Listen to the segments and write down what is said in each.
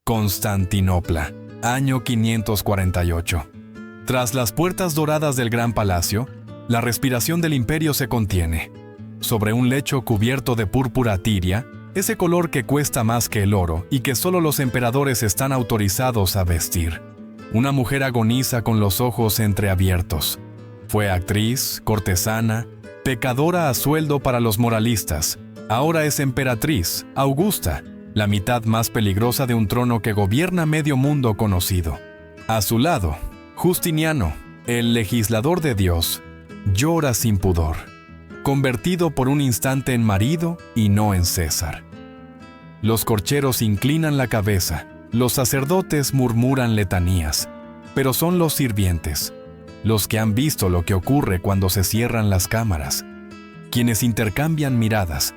Constantinopla, año 548. Tras las puertas doradas del gran palacio, la respiración del imperio se contiene. Sobre un lecho cubierto de púrpura tiria, ese color que cuesta más que el oro y que solo los emperadores están autorizados a vestir. Una mujer agoniza con los ojos entreabiertos. Fue actriz, cortesana, pecadora a sueldo para los moralistas. Ahora es emperatriz, Augusta, la mitad más peligrosa de un trono que gobierna medio mundo conocido. A su lado, Justiniano, el legislador de Dios, llora sin pudor, convertido por un instante en marido y no en César. Los corcheros inclinan la cabeza, los sacerdotes murmuran letanías, pero son los sirvientes, los que han visto lo que ocurre cuando se cierran las cámaras, quienes intercambian miradas,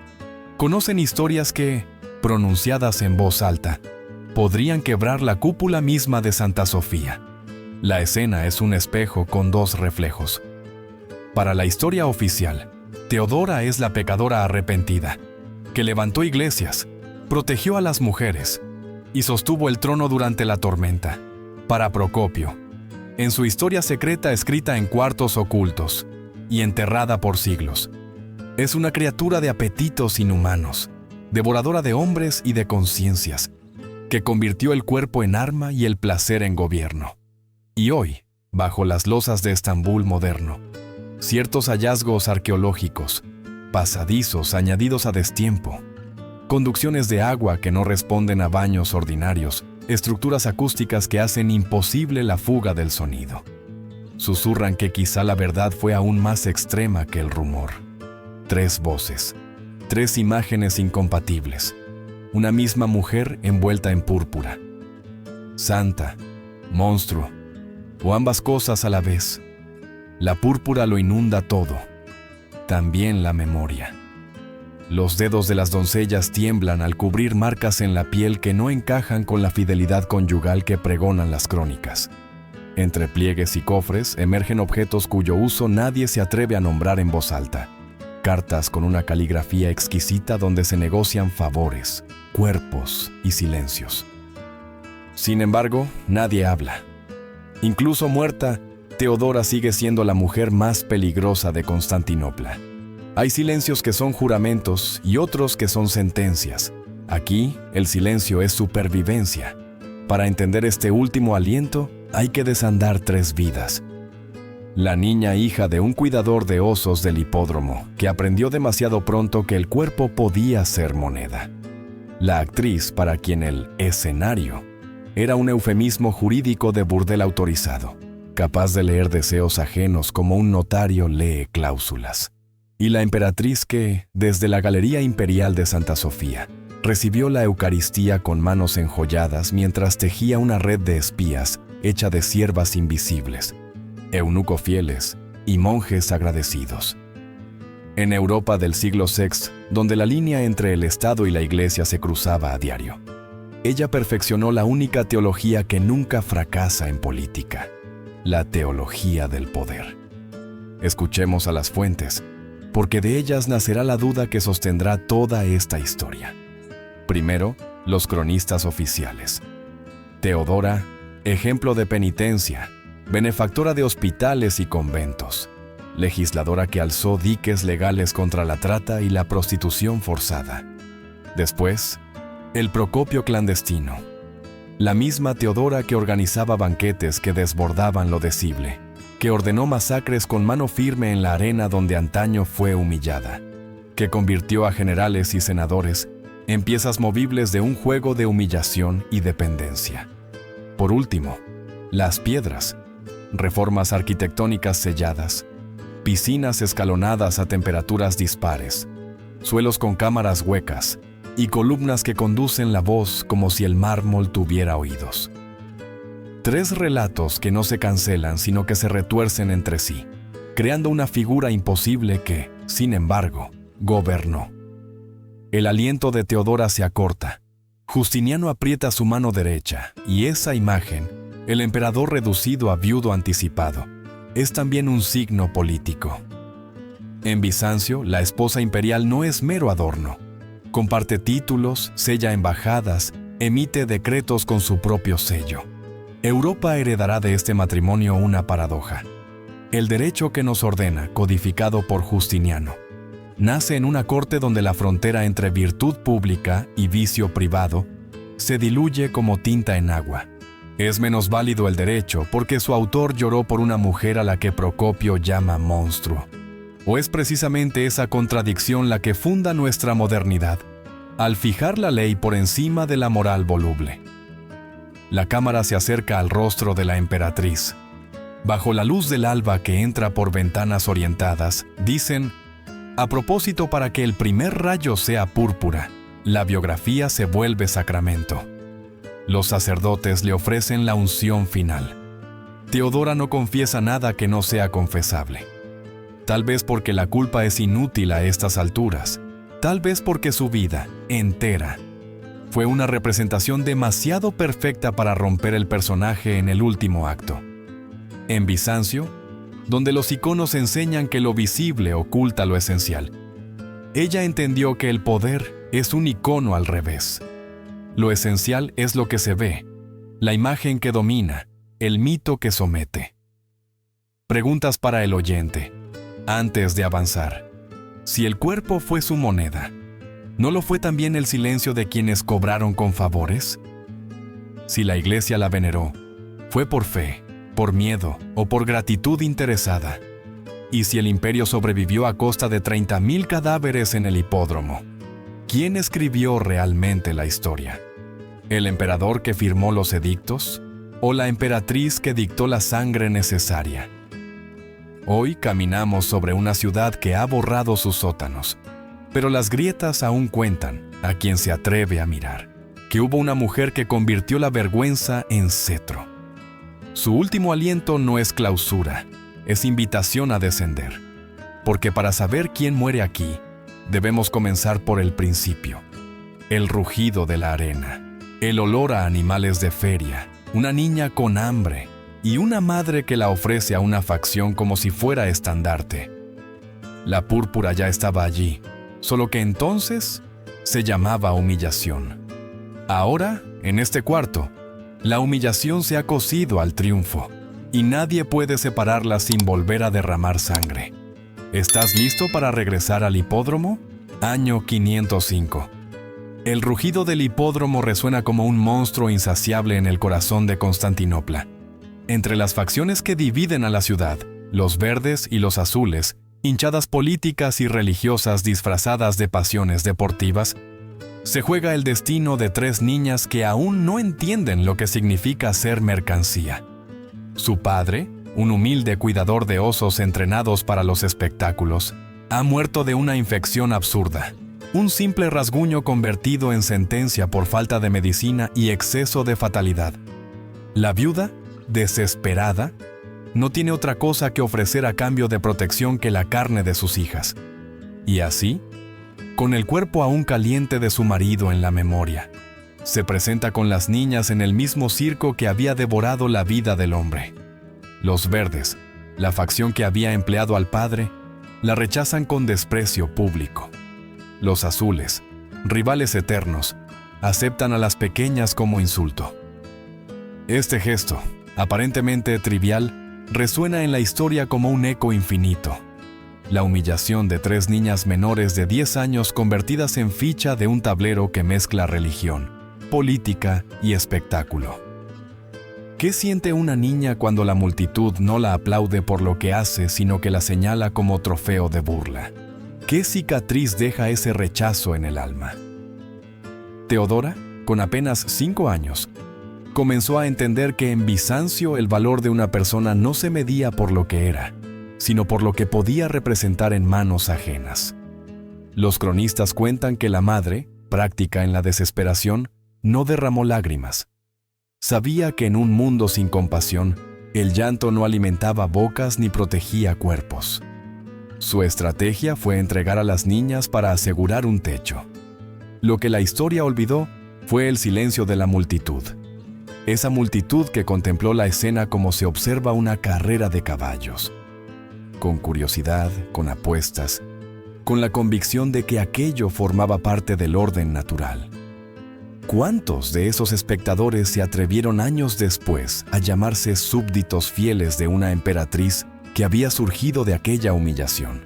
conocen historias que, pronunciadas en voz alta, podrían quebrar la cúpula misma de Santa Sofía. La escena es un espejo con dos reflejos. Para la historia oficial, Teodora es la pecadora arrepentida, que levantó iglesias, protegió a las mujeres y sostuvo el trono durante la tormenta. Para Procopio, en su historia secreta escrita en cuartos ocultos y enterrada por siglos, es una criatura de apetitos inhumanos, devoradora de hombres y de conciencias, que convirtió el cuerpo en arma y el placer en gobierno. Y hoy, bajo las losas de Estambul moderno, ciertos hallazgos arqueológicos, pasadizos añadidos a destiempo, conducciones de agua que no responden a baños ordinarios, estructuras acústicas que hacen imposible la fuga del sonido, susurran que quizá la verdad fue aún más extrema que el rumor. 3 voces, 3 imágenes incompatibles, una misma mujer envuelta en púrpura. Santa, monstruo, o ambas cosas a la vez. La púrpura lo inunda todo, también la memoria. Los dedos de las doncellas tiemblan al cubrir marcas en la piel que no encajan con la fidelidad conyugal que pregonan las crónicas. Entre pliegues y cofres emergen objetos cuyo uso nadie se atreve a nombrar en voz alta. Cartas con una caligrafía exquisita donde se negocian favores, cuerpos y silencios. Sin embargo, nadie habla. Incluso muerta, Teodora sigue siendo la mujer más peligrosa de Constantinopla. Hay silencios que son juramentos y otros que son sentencias. Aquí, el silencio es supervivencia. Para entender este último aliento, hay que desandar 3 vidas. La niña hija de un cuidador de osos del hipódromo, que aprendió demasiado pronto que el cuerpo podía ser moneda. La actriz para quien el escenario era un eufemismo jurídico de burdel autorizado, capaz de leer deseos ajenos como un notario lee cláusulas. Y la emperatriz que, desde la Galería Imperial de Santa Sofía, recibió la Eucaristía con manos enjolladas mientras tejía una red de espías hecha de siervas invisibles, eunucos fieles y monjes agradecidos. En Europa del siglo VI, donde la línea entre el Estado y la Iglesia se cruzaba a diario, ella perfeccionó la única teología que nunca fracasa en política, la teología del poder. Escuchemos a las fuentes, porque de ellas nacerá la duda que sostendrá toda esta historia. Primero, los cronistas oficiales. Teodora, ejemplo de penitencia, benefactora de hospitales y conventos, legisladora que alzó diques legales contra la trata y la prostitución forzada. Después, el Procopio clandestino, la misma Teodora que organizaba banquetes que desbordaban lo decible, que ordenó masacres con mano firme en la arena donde antaño fue humillada, que convirtió a generales y senadores en piezas movibles de un juego de humillación y dependencia. Por último, las piedras, reformas arquitectónicas selladas, piscinas escalonadas a temperaturas dispares, suelos con cámaras huecas y columnas que conducen la voz como si el mármol tuviera oídos. 3 relatos que no se cancelan sino que se retuercen entre sí, creando una figura imposible que, sin embargo, gobernó. El aliento de Teodora se acorta. Justiniano aprieta su mano derecha y esa imagen, el emperador reducido a viudo anticipado, es también un signo político. En Bizancio, la esposa imperial no es mero adorno. Comparte títulos, sella embajadas emite decretos con su propio sello. Europa heredará de este matrimonio una paradoja. El derecho que nos ordena, codificado por Justiniano, nace en una corte donde la frontera entre virtud pública y vicio privado se diluye como tinta en agua. Es menos válido el derecho porque su autor lloró por una mujer a la que Procopio llama monstruo. ¿O es precisamente esa contradicción la que funda nuestra modernidad, al fijar la ley por encima de la moral voluble? La cámara se acerca al rostro de la emperatriz. Bajo la luz del alba que entra por ventanas orientadas, dicen: a propósito, para que el primer rayo sea púrpura, la biografía se vuelve sacramento. Los sacerdotes le ofrecen la unción final. Teodora no confiesa nada que no sea confesable. Tal vez porque la culpa es inútil a estas alturas. Tal vez porque su vida, entera, fue una representación demasiado perfecta para romper el personaje en el último acto. En Bizancio, donde los iconos enseñan que lo visible oculta lo esencial, ella entendió que el poder es un icono al revés. Lo esencial es lo que se ve, la imagen que domina, el mito que somete. Preguntas para el oyente, antes de avanzar. Si el cuerpo fue su moneda, ¿no lo fue también el silencio de quienes cobraron con favores? Si la Iglesia la veneró, ¿fue por fe, por miedo o por gratitud interesada? Y si el imperio sobrevivió a costa de 30,000 cadáveres en el hipódromo, ¿quién escribió realmente la historia? ¿El emperador que firmó los edictos? ¿O la emperatriz que dictó la sangre necesaria? Hoy caminamos sobre una ciudad que ha borrado sus sótanos, pero las grietas aún cuentan a quien se atreve a mirar. Que hubo una mujer que convirtió la vergüenza en cetro. Su último aliento no es clausura, es invitación a descender. Porque para saber quién muere aquí, debemos comenzar por el principio. El rugido de la arena, el olor a animales de feria, una niña con hambre y una madre que la ofrece a una facción como si fuera estandarte. La púrpura ya estaba allí, solo que entonces se llamaba humillación. Ahora, en este cuarto, la humillación se ha cosido al triunfo y nadie puede separarla sin volver a derramar sangre. ¿Estás listo para regresar al hipódromo? Año 505. El rugido del hipódromo resuena como un monstruo insaciable en el corazón de Constantinopla. Entre las facciones que dividen a la ciudad, los verdes y los azules, hinchadas políticas y religiosas disfrazadas de pasiones deportivas, se juega el destino de 3 niñas que aún no entienden lo que significa ser mercancía. Su padre, un humilde cuidador de osos entrenados para los espectáculos, ha muerto de una infección absurda, un simple rasguño convertido en sentencia por falta de medicina y exceso de fatalidad. La viuda, desesperada, no tiene otra cosa que ofrecer a cambio de protección que la carne de sus hijas. Y así, con el cuerpo aún caliente de su marido en la memoria, se presenta con las niñas en el mismo circo que había devorado la vida del hombre. Los verdes, la facción que había empleado al padre, la rechazan con desprecio público. Los azules, rivales eternos, aceptan a las pequeñas como insulto. Este gesto, aparentemente trivial, resuena en la historia como un eco infinito. La humillación de 3 niñas menores de 10 años convertidas en ficha de un tablero que mezcla religión, política y espectáculo. ¿Qué siente una niña cuando la multitud no la aplaude por lo que hace, sino que la señala como trofeo de burla? ¿Qué cicatriz deja ese rechazo en el alma? Teodora, con apenas 5 años, comenzó a entender que en Bizancio el valor de una persona no se medía por lo que era, sino por lo que podía representar en manos ajenas. Los cronistas cuentan que la madre, práctica en la desesperación, no derramó lágrimas. Sabía que en un mundo sin compasión, el llanto no alimentaba bocas ni protegía cuerpos. Su estrategia fue entregar a las niñas para asegurar un techo. Lo que la historia olvidó fue el silencio de la multitud. Esa multitud que contempló la escena como se observa una carrera de caballos. Con curiosidad, con apuestas, con la convicción de que aquello formaba parte del orden natural. ¿Cuántos de esos espectadores se atrevieron años después a llamarse súbditos fieles de una emperatriz que había surgido de aquella humillación?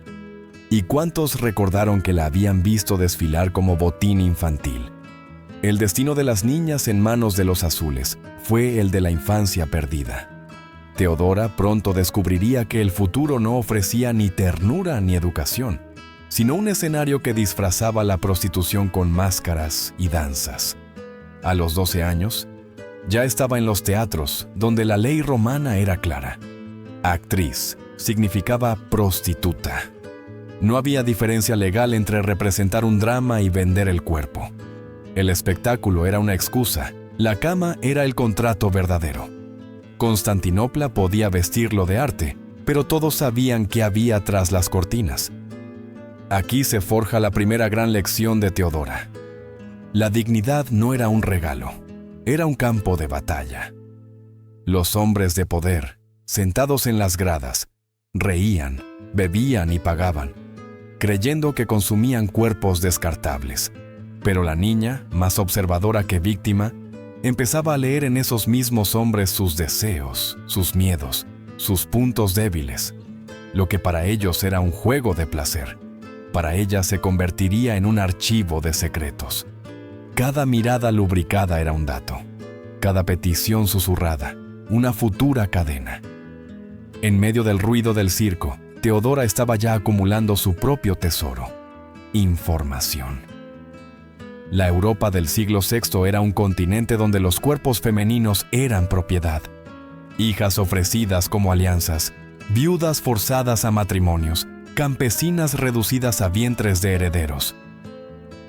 ¿Y cuántos recordaron que la habían visto desfilar como botín infantil? El destino de las niñas en manos de los azules fue el de la infancia perdida. Teodora pronto descubriría que el futuro no ofrecía ni ternura ni educación, sino un escenario que disfrazaba la prostitución con máscaras y danzas. A los 12 años, ya estaba en los teatros, donde la ley romana era clara. Actriz significaba prostituta. No había diferencia legal entre representar un drama y vender el cuerpo. El espectáculo era una excusa, la cama era el contrato verdadero. Constantinopla podía vestirlo de arte, pero todos sabían qué había tras las cortinas. Aquí se forja la primera gran lección de Teodora. La dignidad no era un regalo, era un campo de batalla. Los hombres de poder, sentados en las gradas, reían, bebían y pagaban, creyendo que consumían cuerpos descartables. Pero la niña, más observadora que víctima, empezaba a leer en esos mismos hombres sus deseos, sus miedos, sus puntos débiles. Lo que para ellos era un juego de placer, para ella se convertiría en un archivo de secretos. Cada mirada lubricada era un dato, cada petición susurrada, una futura cadena. En medio del ruido del circo, Teodora estaba ya acumulando su propio tesoro: información. La Europa del siglo VI era un continente donde los cuerpos femeninos eran propiedad. Hijas ofrecidas como alianzas, viudas forzadas a matrimonios, campesinas reducidas a vientres de herederos.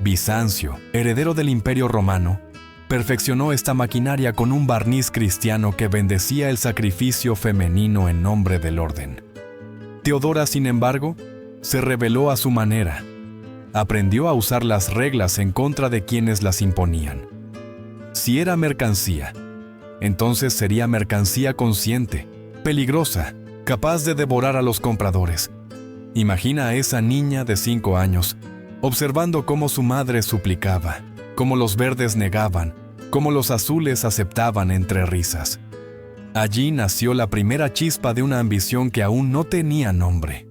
Bizancio, heredero del Imperio Romano, perfeccionó esta maquinaria con un barniz cristiano que bendecía el sacrificio femenino en nombre del orden. Teodora, sin embargo, se rebeló a su manera. Aprendió a usar las reglas en contra de quienes las imponían. Si era mercancía, entonces sería mercancía consciente, peligrosa, capaz de devorar a los compradores. Imagina a esa niña de 5 años, observando cómo su madre suplicaba, cómo los verdes negaban, cómo los azules aceptaban entre risas. Allí nació la primera chispa de una ambición que aún no tenía nombre.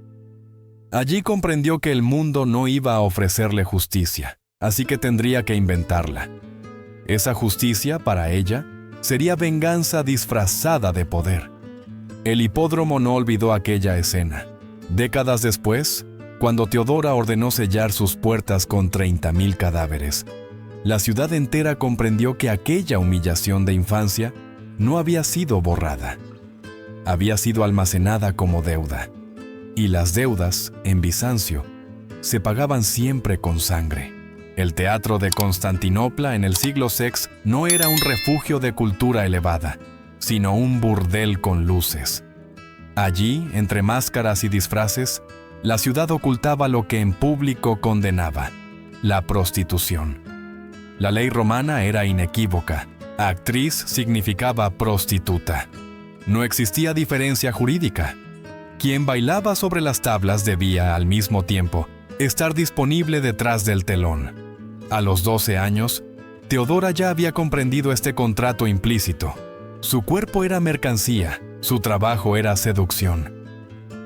Allí comprendió que el mundo no iba a ofrecerle justicia, así que tendría que inventarla. Esa justicia, para ella, sería venganza disfrazada de poder. El hipódromo no olvidó aquella escena. Décadas después, cuando Teodora ordenó sellar sus puertas con 30.000 cadáveres, la ciudad entera comprendió que aquella humillación de infancia no había sido borrada. Había sido almacenada como deuda. Y las deudas, en Bizancio, se pagaban siempre con sangre. El teatro de Constantinopla en el siglo VI no era un refugio de cultura elevada, sino un burdel con luces. Allí, entre máscaras y disfraces, la ciudad ocultaba lo que en público condenaba: la prostitución. La ley romana era inequívoca. Actriz significaba prostituta. No existía diferencia jurídica. Quien bailaba sobre las tablas debía, al mismo tiempo, estar disponible detrás del telón. A los 12 años, Teodora ya había comprendido este contrato implícito. Su cuerpo era mercancía, su trabajo era seducción.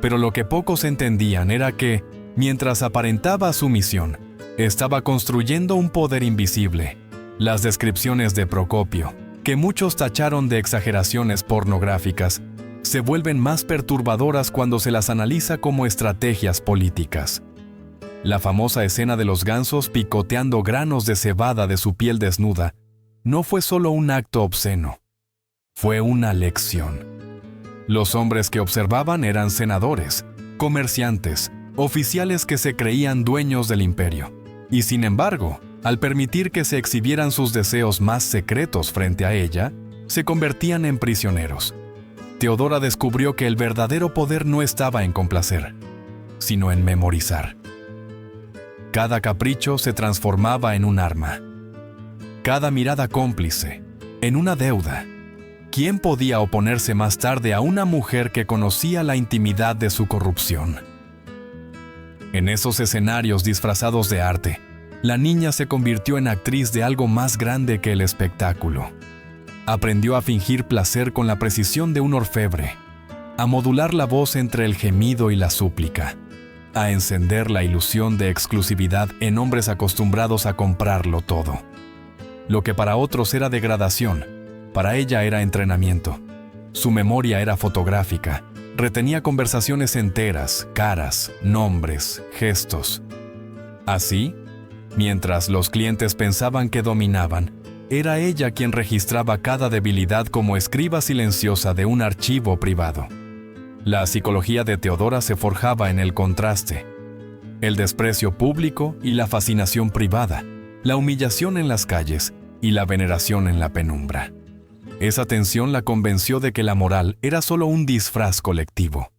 Pero lo que pocos entendían era que, mientras aparentaba sumisión, estaba construyendo un poder invisible. Las descripciones de Procopio, que muchos tacharon de exageraciones pornográficas, se vuelven más perturbadoras cuando se las analiza como estrategias políticas. La famosa escena de los gansos picoteando granos de cebada de su piel desnuda no fue solo un acto obsceno, fue una lección. Los hombres que observaban eran senadores, comerciantes, oficiales que se creían dueños del imperio, y sin embargo, al permitir que se exhibieran sus deseos más secretos frente a ella, se convertían en prisioneros. Teodora descubrió que el verdadero poder no estaba en complacer, sino en memorizar. Cada capricho se transformaba en un arma. Cada mirada cómplice, en una deuda. ¿Quién podía oponerse más tarde a una mujer que conocía la intimidad de su corrupción? En esos escenarios disfrazados de arte, la niña se convirtió en actriz de algo más grande que el espectáculo. Aprendió a fingir placer con la precisión de un orfebre, a modular la voz entre el gemido y la súplica, a encender la ilusión de exclusividad en hombres acostumbrados a comprarlo todo. Lo que para otros era degradación, para ella era entrenamiento. Su memoria era fotográfica, retenía conversaciones enteras, caras, nombres, gestos. Así, mientras los clientes pensaban que dominaban, era ella quien registraba cada debilidad como escriba silenciosa de un archivo privado. La psicología de Teodora se forjaba en el contraste, el desprecio público y la fascinación privada, la humillación en las calles y la veneración en la penumbra. Esa tensión la convenció de que la moral era solo un disfraz colectivo.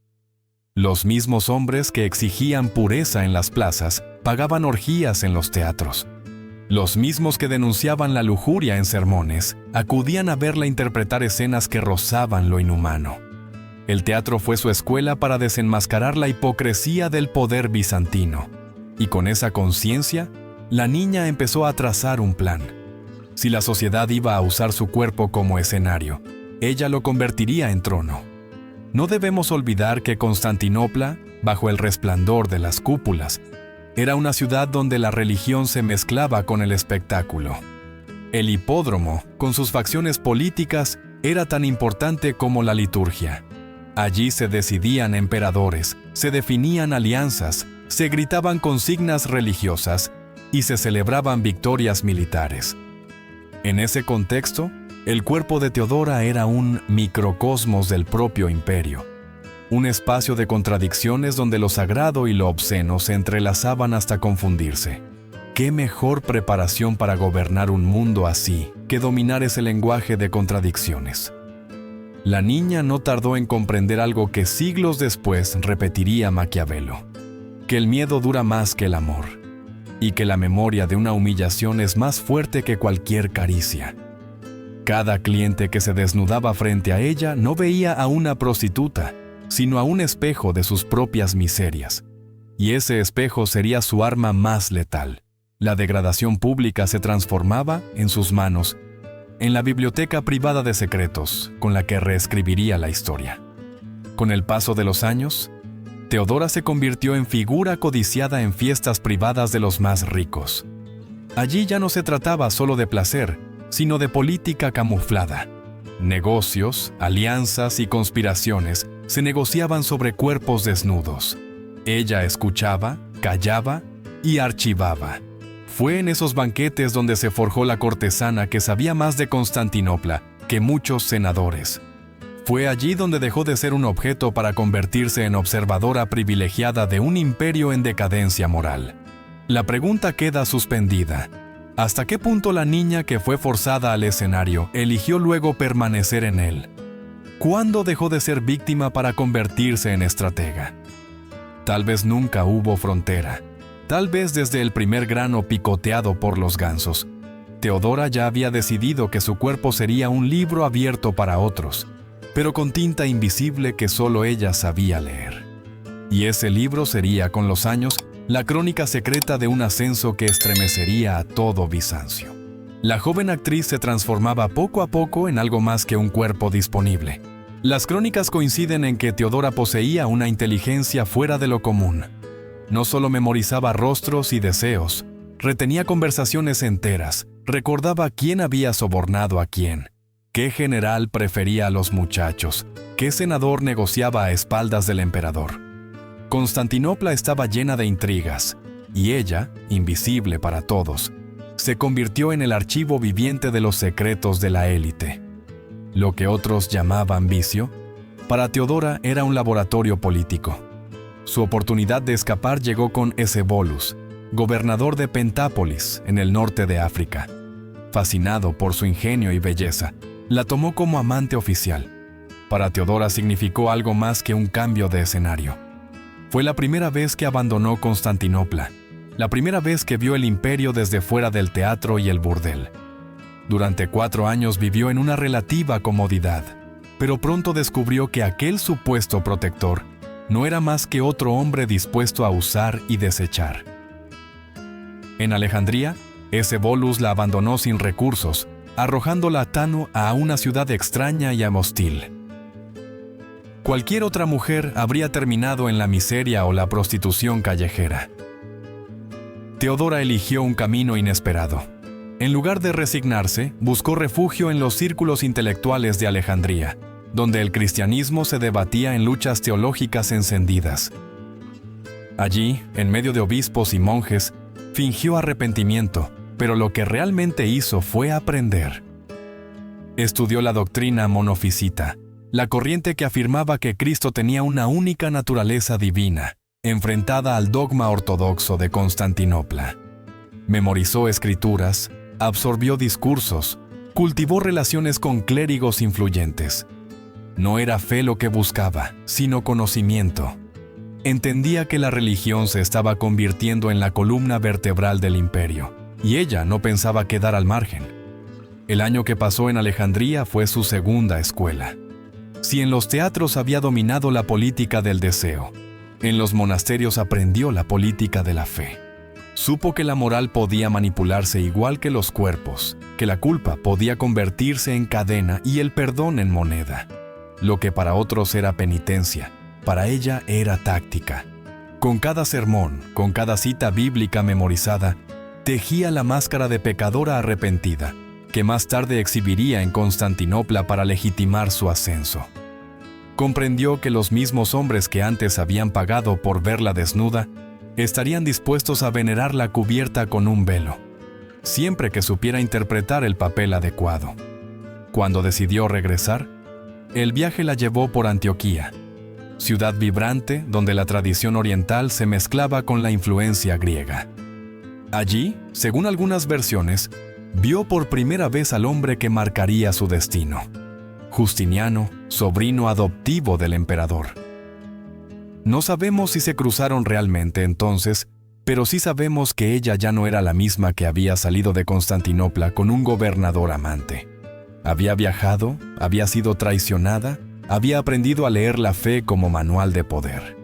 Los mismos hombres que exigían pureza en las plazas pagaban orgías en los teatros. Los mismos que denunciaban la lujuria en sermones acudían a verla interpretar escenas que rozaban lo inhumano. El teatro fue su escuela para desenmascarar la hipocresía del poder bizantino. Y con esa conciencia, la niña empezó a trazar un plan. Si la sociedad iba a usar su cuerpo como escenario, ella lo convertiría en trono. No debemos olvidar que Constantinopla, bajo el resplandor de las cúpulas, era una ciudad donde la religión se mezclaba con el espectáculo. El hipódromo, con sus facciones políticas, era tan importante como la liturgia. Allí se decidían emperadores, se definían alianzas, se gritaban consignas religiosas y se celebraban victorias militares. En ese contexto, el cuerpo de Teodora era un microcosmos del propio imperio, un espacio de contradicciones donde lo sagrado y lo obsceno se entrelazaban hasta confundirse. ¿Qué mejor preparación para gobernar un mundo así que dominar ese lenguaje de contradicciones? La niña no tardó en comprender algo que siglos después repetiría Maquiavelo: que el miedo dura más que el amor, y que la memoria de una humillación es más fuerte que cualquier caricia. Cada cliente que se desnudaba frente a ella no veía a una prostituta, sino a un espejo de sus propias miserias. Y ese espejo sería su arma más letal. La degradación pública se transformaba, en sus manos, en la biblioteca privada de secretos con la que reescribiría la historia. Con el paso de los años, Teodora se convirtió en figura codiciada en fiestas privadas de los más ricos. Allí ya no se trataba solo de placer, sino de política camuflada. Negocios, alianzas y conspiraciones se negociaban sobre cuerpos desnudos. Ella escuchaba, callaba y archivaba. Fue en esos banquetes donde se forjó la cortesana que sabía más de Constantinopla que muchos senadores. Fue allí donde dejó de ser un objeto para convertirse en observadora privilegiada de un imperio en decadencia moral. La pregunta queda suspendida. ¿Hasta qué punto la niña que fue forzada al escenario eligió luego permanecer en él? ¿Cuándo dejó de ser víctima para convertirse en estratega? Tal vez nunca hubo frontera. Tal vez desde el primer grano picoteado por los gansos. Teodora ya había decidido que su cuerpo sería un libro abierto para otros, pero con tinta invisible que solo ella sabía leer. Y ese libro sería, con los años, la crónica secreta de un ascenso que estremecería a todo Bizancio. La joven actriz se transformaba poco a poco en algo más que un cuerpo disponible. Las crónicas coinciden en que Teodora poseía una inteligencia fuera de lo común. No solo memorizaba rostros y deseos, retenía conversaciones enteras, recordaba quién había sobornado a quién, qué general prefería a los muchachos, qué senador negociaba a espaldas del emperador. Constantinopla estaba llena de intrigas, y ella, invisible para todos, se convirtió en el archivo viviente de los secretos de la élite. Lo que otros llamaban vicio, para Teodora era un laboratorio político. Su oportunidad de escapar llegó con Escebólus, gobernador de Pentápolis, en el norte de África. Fascinado por su ingenio y belleza, la tomó como amante oficial. Para Teodora significó algo más que un cambio de escenario. Fue la primera vez que abandonó Constantinopla, la primera vez que vio el imperio desde fuera del teatro y el burdel. Durante 4 años vivió en una relativa comodidad, pero pronto descubrió que aquel supuesto protector no era más que otro hombre dispuesto a usar y desechar. En Alejandría, ese Volus la abandonó sin recursos, arrojándola a Tano a una ciudad extraña y hostil. Cualquier otra mujer habría terminado en la miseria o la prostitución callejera. Teodora eligió un camino inesperado. En lugar de resignarse, buscó refugio en los círculos intelectuales de Alejandría, donde el cristianismo se debatía en luchas teológicas encendidas. Allí, en medio de obispos y monjes, fingió arrepentimiento, pero lo que realmente hizo fue aprender. Estudió la doctrina monofisita, la corriente que afirmaba que Cristo tenía una única naturaleza divina, enfrentada al dogma ortodoxo de Constantinopla. Memorizó escrituras, absorbió discursos, cultivó relaciones con clérigos influyentes. No era fe lo que buscaba, sino conocimiento. Entendía que la religión se estaba convirtiendo en la columna vertebral del imperio, y ella no pensaba quedar al margen. El año que pasó en Alejandría fue su segunda escuela. Si en los teatros había dominado la política del deseo, en los monasterios aprendió la política de la fe. Supo que la moral podía manipularse igual que los cuerpos, que la culpa podía convertirse en cadena y el perdón en moneda. Lo que para otros era penitencia, para ella era táctica. Con cada sermón, con cada cita bíblica memorizada, tejía la máscara de pecadora arrepentida, que más tarde exhibiría en Constantinopla para legitimar su ascenso. Comprendió que los mismos hombres que antes habían pagado por verla desnuda, estarían dispuestos a venerarla cubierta con un velo, siempre que supiera interpretar el papel adecuado. Cuando decidió regresar, el viaje la llevó por Antioquía, ciudad vibrante donde la tradición oriental se mezclaba con la influencia griega. Allí, según algunas versiones, vio por primera vez al hombre que marcaría su destino, Justiniano, sobrino adoptivo del emperador. No sabemos si se cruzaron realmente entonces, pero sí sabemos que ella ya no era la misma que había salido de Constantinopla con un gobernador amante. Había viajado, había sido traicionada, había aprendido a leer la fe como manual de poder.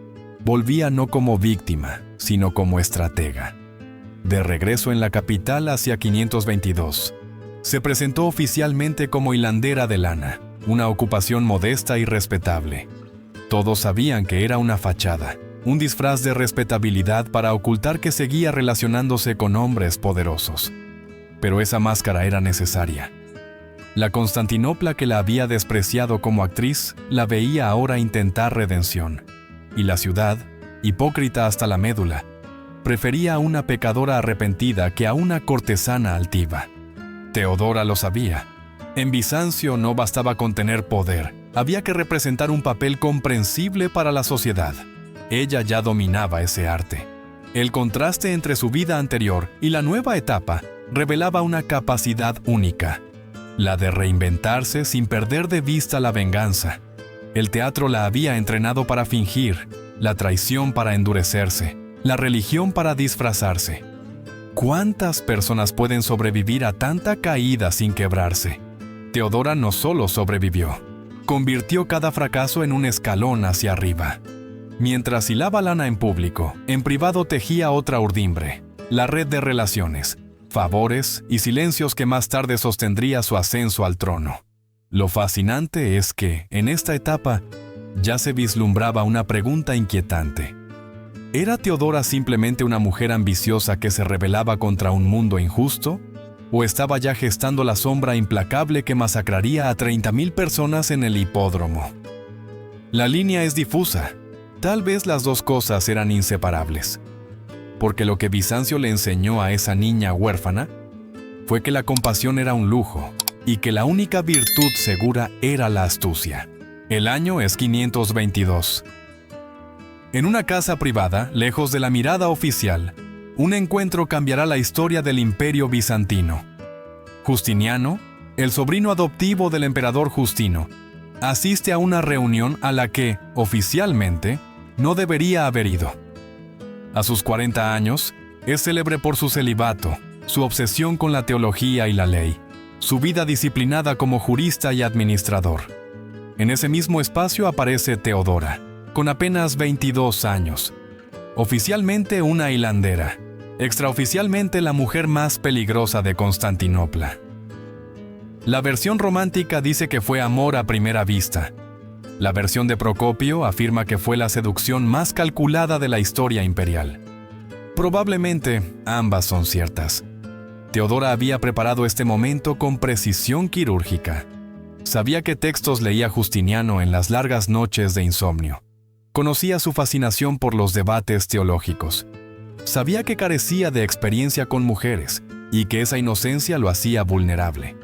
Volvía no como víctima, sino como estratega. De regreso en la capital hacia 522, se presentó oficialmente como hilandera de lana, una ocupación modesta y respetable. Todos sabían que era una fachada, un disfraz de respetabilidad para ocultar que seguía relacionándose con hombres poderosos. Pero esa máscara era necesaria. La Constantinopla que la había despreciado como actriz, la veía ahora intentar redención. Y la ciudad, hipócrita hasta la médula, prefería a una pecadora arrepentida que a una cortesana altiva. Teodora lo sabía. En Bizancio no bastaba con tener poder, había que representar un papel comprensible para la sociedad. Ella ya dominaba ese arte. El contraste entre su vida anterior y la nueva etapa revelaba una capacidad única, la de reinventarse sin perder de vista la venganza. El teatro la había entrenado para fingir, la traición para endurecerse, la religión para disfrazarse. ¿Cuántas personas pueden sobrevivir a tanta caída sin quebrarse? Teodora no solo sobrevivió, convirtió cada fracaso en un escalón hacia arriba. Mientras hilaba lana en público, en privado tejía otra urdimbre, la red de relaciones, favores y silencios que más tarde sostendría su ascenso al trono. Lo fascinante es que, en esta etapa, ya se vislumbraba una pregunta inquietante. ¿Era Teodora simplemente una mujer ambiciosa que se rebelaba contra un mundo injusto? ¿O estaba ya gestando la sombra implacable que masacraría a 30,000 personas en el hipódromo? La línea es difusa. Tal vez las dos cosas eran inseparables. Porque lo que Bizancio le enseñó a esa niña huérfana fue que la compasión era un lujo y que la única virtud segura era la astucia. El año es 522. En una casa privada, lejos de la mirada oficial, un encuentro cambiará la historia del imperio bizantino. Justiniano, el sobrino adoptivo del emperador Justino, asiste a una reunión a la que, oficialmente, no debería haber ido. A sus 40 años, es célebre por su celibato, su obsesión con la teología y la ley, su vida disciplinada como jurista y administrador. En ese mismo espacio aparece Teodora, con apenas 22 años, oficialmente una hilandera, extraoficialmente la mujer más peligrosa de Constantinopla. La versión romántica dice que fue amor a primera vista. La versión de Procopio afirma que fue la seducción más calculada de la historia imperial. Probablemente ambas son ciertas. Teodora había preparado este momento con precisión quirúrgica. Sabía qué textos leía Justiniano en las largas noches de insomnio. Conocía su fascinación por los debates teológicos. Sabía que carecía de experiencia con mujeres y que esa inocencia lo hacía vulnerable.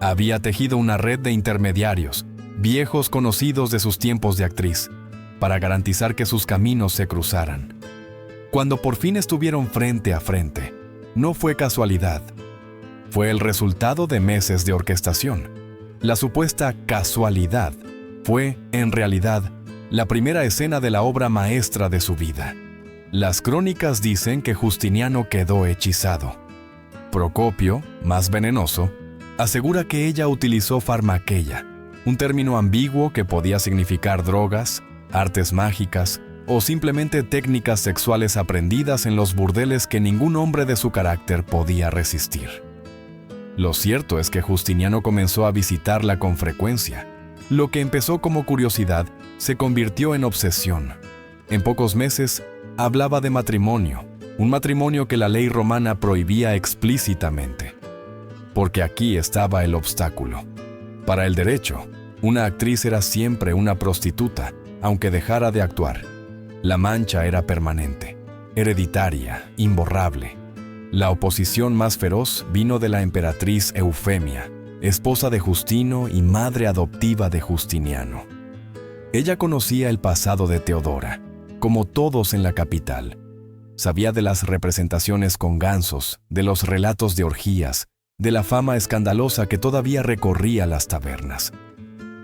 Había tejido una red de intermediarios, viejos conocidos de sus tiempos de actriz, para garantizar que sus caminos se cruzaran. Cuando por fin estuvieron frente a frente, no fue casualidad. Fue el resultado de meses de orquestación. La supuesta casualidad fue, en realidad, la primera escena de la obra maestra de su vida. Las crónicas dicen que Justiniano quedó hechizado. Procopio, más venenoso, asegura que ella utilizó farmaqueia, un término ambiguo que podía significar drogas, artes mágicas o simplemente técnicas sexuales aprendidas en los burdeles que ningún hombre de su carácter podía resistir. Lo cierto es que Justiniano comenzó a visitarla con frecuencia. Lo que empezó como curiosidad se convirtió en obsesión. En pocos meses, hablaba de matrimonio, un matrimonio que la ley romana prohibía explícitamente. Porque aquí estaba el obstáculo. Para el derecho, una actriz era siempre una prostituta, aunque dejara de actuar. La mancha era permanente, hereditaria, imborrable. La oposición más feroz vino de la emperatriz Eufemia, esposa de Justino y madre adoptiva de Justiniano. Ella conocía el pasado de Teodora, como todos en la capital. Sabía de las representaciones con gansos, de los relatos de orgías, de la fama escandalosa que todavía recorría las tabernas.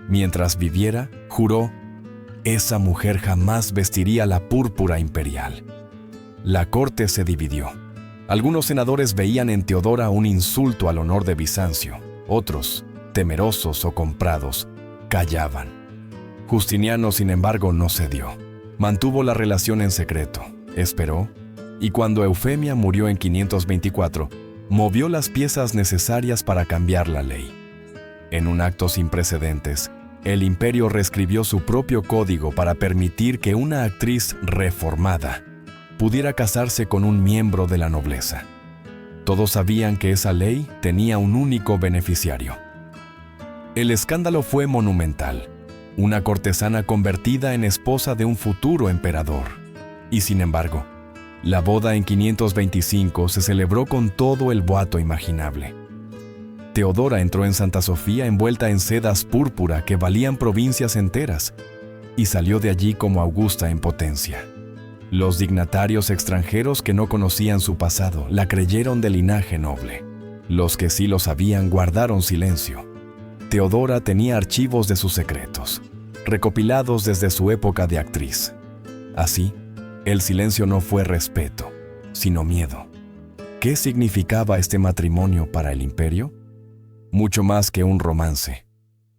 Mientras viviera, juró, esa mujer jamás vestiría la púrpura imperial. La corte se dividió. Algunos senadores veían en Teodora un insulto al honor de Bizancio. Otros, temerosos o comprados, callaban. Justiniano, sin embargo, no cedió. Mantuvo la relación en secreto, esperó, y cuando Eufemia murió en 524, movió las piezas necesarias para cambiar la ley. En un acto sin precedentes, el imperio reescribió su propio código para permitir que una actriz reformada pudiera casarse con un miembro de la nobleza. Todos sabían que esa ley tenía un único beneficiario. El escándalo fue monumental, una cortesana convertida en esposa de un futuro emperador. Y sin embargo, la boda en 525 se celebró con todo el boato imaginable. Teodora entró en Santa Sofía envuelta en sedas púrpura que valían provincias enteras y salió de allí como Augusta en potencia. Los dignatarios extranjeros que no conocían su pasado la creyeron de linaje noble. Los que sí lo sabían guardaron silencio. Teodora tenía archivos de sus secretos, recopilados desde su época de actriz. Así, el silencio no fue respeto, sino miedo. ¿Qué significaba este matrimonio para el imperio? Mucho más que un romance.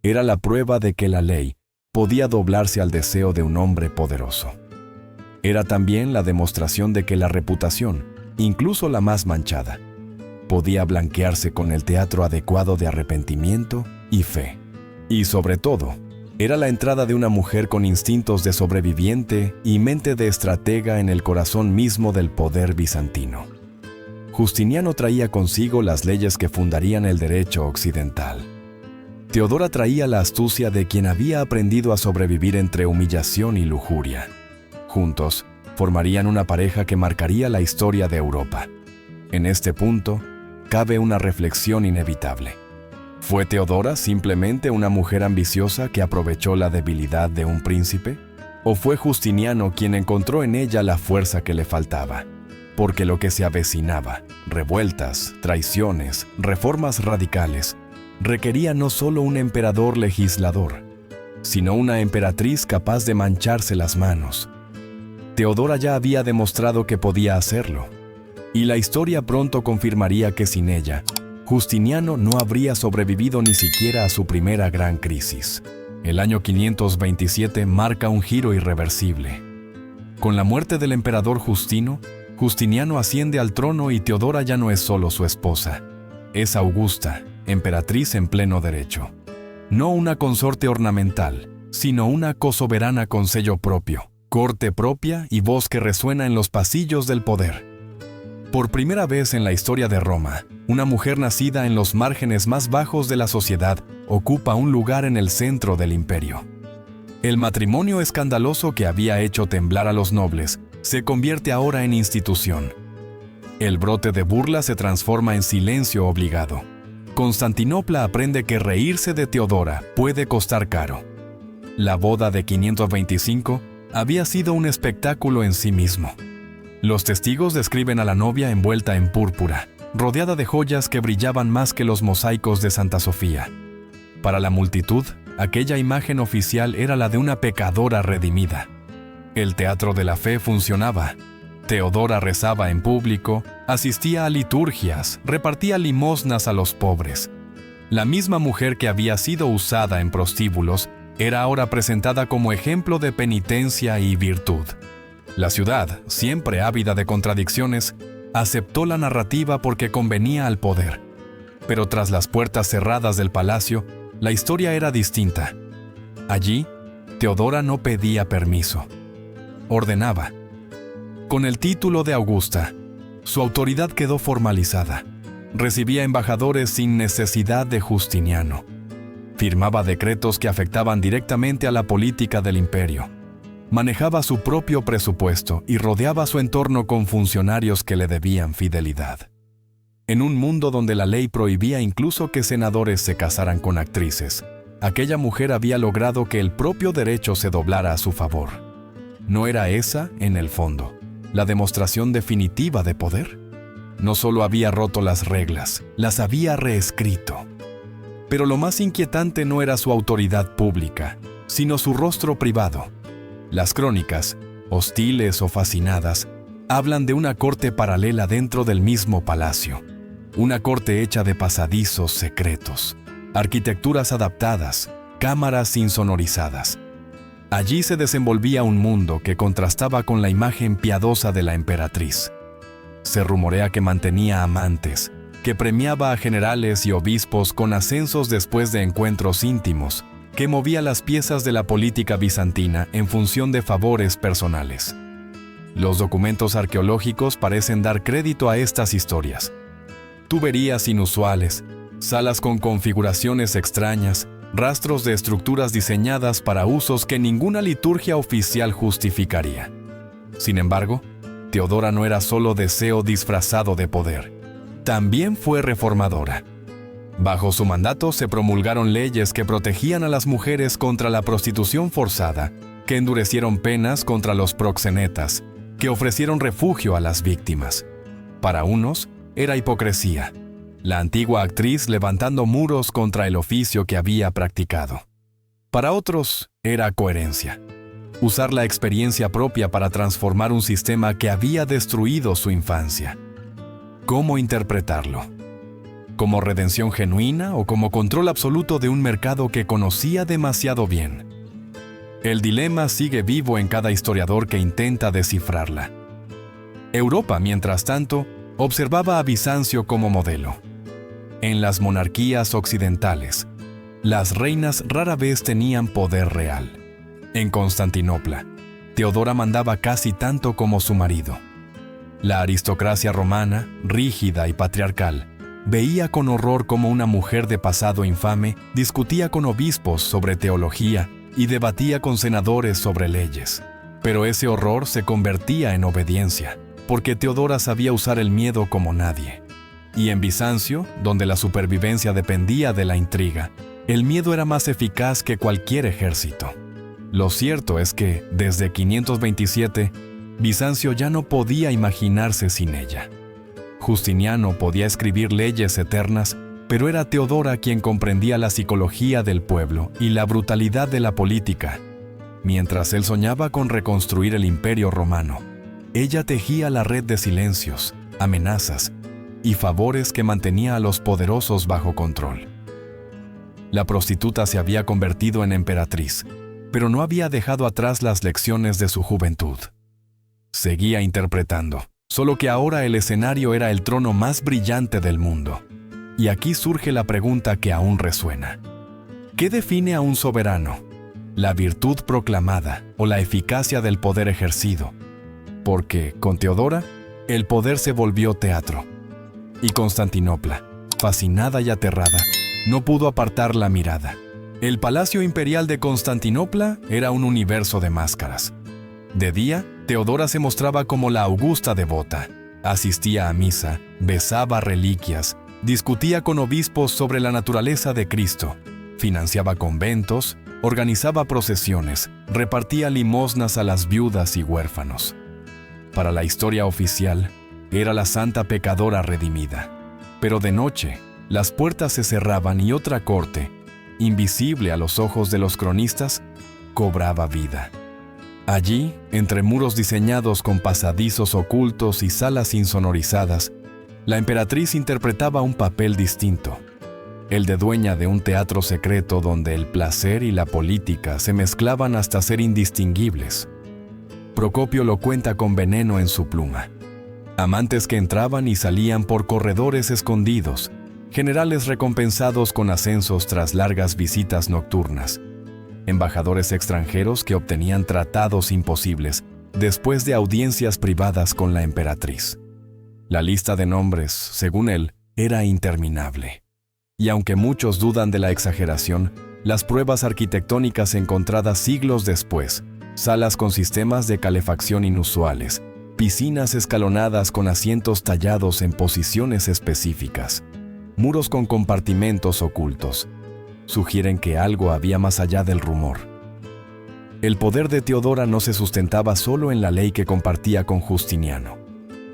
Era la prueba de que la ley podía doblarse al deseo de un hombre poderoso. Era también la demostración de que la reputación, incluso la más manchada, podía blanquearse con el teatro adecuado de arrepentimiento y fe. Y sobre todo, era la entrada de una mujer con instintos de sobreviviente y mente de estratega en el corazón mismo del poder bizantino. Justiniano traía consigo las leyes que fundarían el derecho occidental. Teodora traía la astucia de quien había aprendido a sobrevivir entre humillación y lujuria. Juntos, formarían una pareja que marcaría la historia de Europa. En este punto, cabe una reflexión inevitable. ¿Fue Teodora simplemente una mujer ambiciosa que aprovechó la debilidad de un príncipe? ¿O fue Justiniano quien encontró en ella la fuerza que le faltaba? Porque lo que se avecinaba, revueltas, traiciones, reformas radicales, requería no solo un emperador legislador, sino una emperatriz capaz de mancharse las manos. Teodora ya había demostrado que podía hacerlo, y la historia pronto confirmaría que sin ella, Justiniano no habría sobrevivido ni siquiera a su primera gran crisis. El año 527 marca un giro irreversible. Con la muerte del emperador Justino, Justiniano asciende al trono y Teodora ya no es solo su esposa. Es Augusta, emperatriz en pleno derecho. No una consorte ornamental, sino una cosoberana con sello propio, corte propia y voz que resuena en los pasillos del poder. Por primera vez en la historia de Roma, una mujer nacida en los márgenes más bajos de la sociedad ocupa un lugar en el centro del imperio. El matrimonio escandaloso que había hecho temblar a los nobles se convierte ahora en institución. El brote de burla se transforma en silencio obligado. Constantinopla aprende que reírse de Teodora puede costar caro. La boda de 525 había sido un espectáculo en sí mismo. Los testigos describen a la novia envuelta en púrpura, rodeada de joyas que brillaban más que los mosaicos de Santa Sofía. Para la multitud, aquella imagen oficial era la de una pecadora redimida. El teatro de la fe funcionaba. Teodora rezaba en público, asistía a liturgias, repartía limosnas a los pobres. La misma mujer que había sido usada en prostíbulos era ahora presentada como ejemplo de penitencia y virtud. La ciudad, siempre ávida de contradicciones, aceptó la narrativa porque convenía al poder. Pero tras las puertas cerradas del palacio, la historia era distinta. Allí, Teodora no pedía permiso. Ordenaba. Con el título de Augusta, su autoridad quedó formalizada. Recibía embajadores sin necesidad de Justiniano. Firmaba decretos que afectaban directamente a la política del imperio. Manejaba su propio presupuesto y rodeaba su entorno con funcionarios que le debían fidelidad. En un mundo donde la ley prohibía incluso que senadores se casaran con actrices, aquella mujer había logrado que el propio derecho se doblara a su favor. ¿No era esa, en el fondo, la demostración definitiva de poder? No solo había roto las reglas, las había reescrito. Pero lo más inquietante no era su autoridad pública, sino su rostro privado. Las crónicas, hostiles o fascinadas, hablan de una corte paralela dentro del mismo palacio. Una corte hecha de pasadizos secretos, arquitecturas adaptadas, cámaras insonorizadas. Allí se desenvolvía un mundo que contrastaba con la imagen piadosa de la emperatriz. Se rumorea que mantenía amantes, que premiaba a generales y obispos con ascensos después de encuentros íntimos, que movía las piezas de la política bizantina en función de favores personales. Los documentos arqueológicos parecen dar crédito a estas historias. Tuberías inusuales, salas con configuraciones extrañas, rastros de estructuras diseñadas para usos que ninguna liturgia oficial justificaría. Sin embargo, Teodora no era solo deseo disfrazado de poder, también fue reformadora. Bajo su mandato se promulgaron leyes que protegían a las mujeres contra la prostitución forzada, que endurecieron penas contra los proxenetas, que ofrecieron refugio a las víctimas. Para unos, era hipocresía, la antigua actriz levantando muros contra el oficio que había practicado. Para otros, era coherencia. Usar la experiencia propia para transformar un sistema que había destruido su infancia. ¿Cómo interpretarlo? ¿Como redención genuina o como control absoluto de un mercado que conocía demasiado bien? El dilema sigue vivo en cada historiador que intenta descifrarla. Europa, mientras tanto, observaba a Bizancio como modelo. En las monarquías occidentales, las reinas rara vez tenían poder real. En Constantinopla, Teodora mandaba casi tanto como su marido. La aristocracia romana, rígida y patriarcal, veía con horror cómo una mujer de pasado infame discutía con obispos sobre teología y debatía con senadores sobre leyes. Pero ese horror se convertía en obediencia, porque Teodora sabía usar el miedo como nadie. Y en Bizancio, donde la supervivencia dependía de la intriga, el miedo era más eficaz que cualquier ejército. Lo cierto es que, desde 527, Bizancio ya no podía imaginarse sin ella. Justiniano podía escribir leyes eternas, pero era Teodora quien comprendía la psicología del pueblo y la brutalidad de la política. Mientras él soñaba con reconstruir el imperio romano, ella tejía la red de silencios, amenazas y favores que mantenía a los poderosos bajo control. La prostituta se había convertido en emperatriz, pero no había dejado atrás las lecciones de su juventud. Seguía interpretando, solo que ahora el escenario era el trono más brillante del mundo. Y aquí surge la pregunta que aún resuena. ¿Qué define a un soberano? ¿La virtud proclamada o la eficacia del poder ejercido? Porque, con Teodora, el poder se volvió teatro. Y Constantinopla, fascinada y aterrada, no pudo apartar la mirada. El Palacio Imperial de Constantinopla era un universo de máscaras. De día, Teodora se mostraba como la augusta devota. Asistía a misa, besaba reliquias, discutía con obispos sobre la naturaleza de Cristo, financiaba conventos, organizaba procesiones, repartía limosnas a las viudas y huérfanos. Para la historia oficial, era la santa pecadora redimida. Pero de noche, las puertas se cerraban y otra corte, invisible a los ojos de los cronistas, cobraba vida. Allí, entre muros diseñados con pasadizos ocultos y salas insonorizadas, la emperatriz interpretaba un papel distinto, el de dueña de un teatro secreto donde el placer y la política se mezclaban hasta ser indistinguibles. Procopio lo cuenta con veneno en su pluma. Amantes que entraban y salían por corredores escondidos, generales recompensados con ascensos tras largas visitas nocturnas, embajadores extranjeros que obtenían tratados imposibles después de audiencias privadas con la emperatriz. La lista de nombres, según él, era interminable. Y aunque muchos dudan de la exageración, las pruebas arquitectónicas encontradas siglos después, salas con sistemas de calefacción inusuales, piscinas escalonadas con asientos tallados en posiciones específicas, muros con compartimentos ocultos, sugieren que algo había más allá del rumor. El poder de Teodora no se sustentaba solo en la ley que compartía con Justiniano,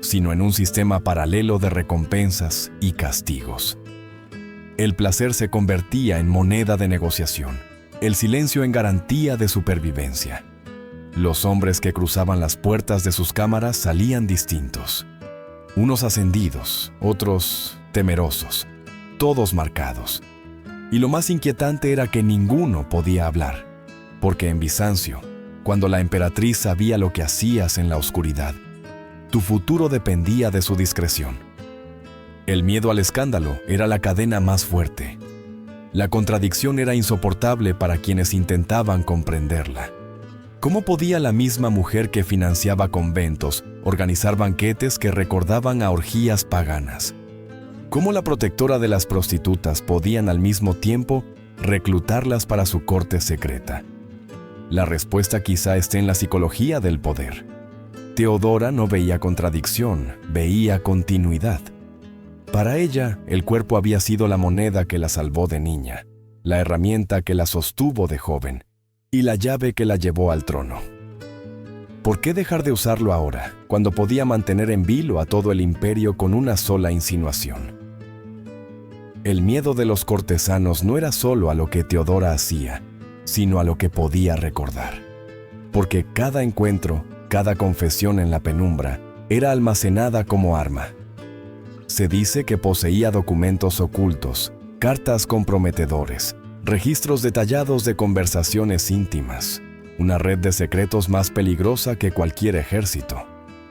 sino en un sistema paralelo de recompensas y castigos. El placer se convertía en moneda de negociación, el silencio en garantía de supervivencia. Los hombres que cruzaban las puertas de sus cámaras salían distintos. Unos ascendidos, otros temerosos, todos marcados. Y lo más inquietante era que ninguno podía hablar, porque en Bizancio, cuando la emperatriz sabía lo que hacías en la oscuridad, tu futuro dependía de su discreción. El miedo al escándalo era la cadena más fuerte. La contradicción era insoportable para quienes intentaban comprenderla. ¿Cómo podía la misma mujer que financiaba conventos organizar banquetes que recordaban a orgías paganas? ¿Cómo la protectora de las prostitutas podían al mismo tiempo reclutarlas para su corte secreta? La respuesta quizá esté en la psicología del poder. Teodora no veía contradicción, veía continuidad. Para ella, el cuerpo había sido la moneda que la salvó de niña, la herramienta que la sostuvo de joven y la llave que la llevó al trono. ¿Por qué dejar de usarlo ahora, cuando podía mantener en vilo a todo el imperio con una sola insinuación? El miedo de los cortesanos no era solo a lo que Teodora hacía, sino a lo que podía recordar. Porque cada encuentro, cada confesión en la penumbra, era almacenada como arma. Se dice que poseía documentos ocultos, cartas comprometedores, registros detallados de conversaciones íntimas, una red de secretos más peligrosa que cualquier ejército.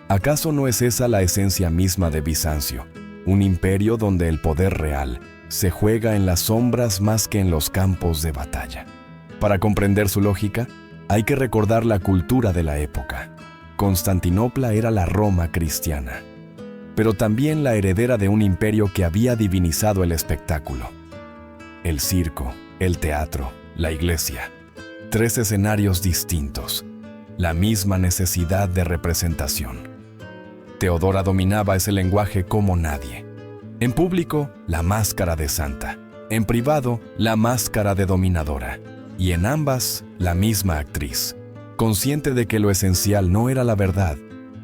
¿Acaso no es esa la esencia misma de Bizancio, un imperio donde el poder real se juega en las sombras más que en los campos de batalla? Para comprender su lógica, hay que recordar la cultura de la época. Constantinopla era la Roma cristiana, pero también la heredera de un imperio que había divinizado el espectáculo. El circo, el teatro, la iglesia. 3 escenarios distintos, la misma necesidad de representación. Teodora dominaba ese lenguaje como nadie. En público, la máscara de santa. En privado, la máscara de dominadora. Y en ambas, la misma actriz, consciente de que lo esencial no era la verdad,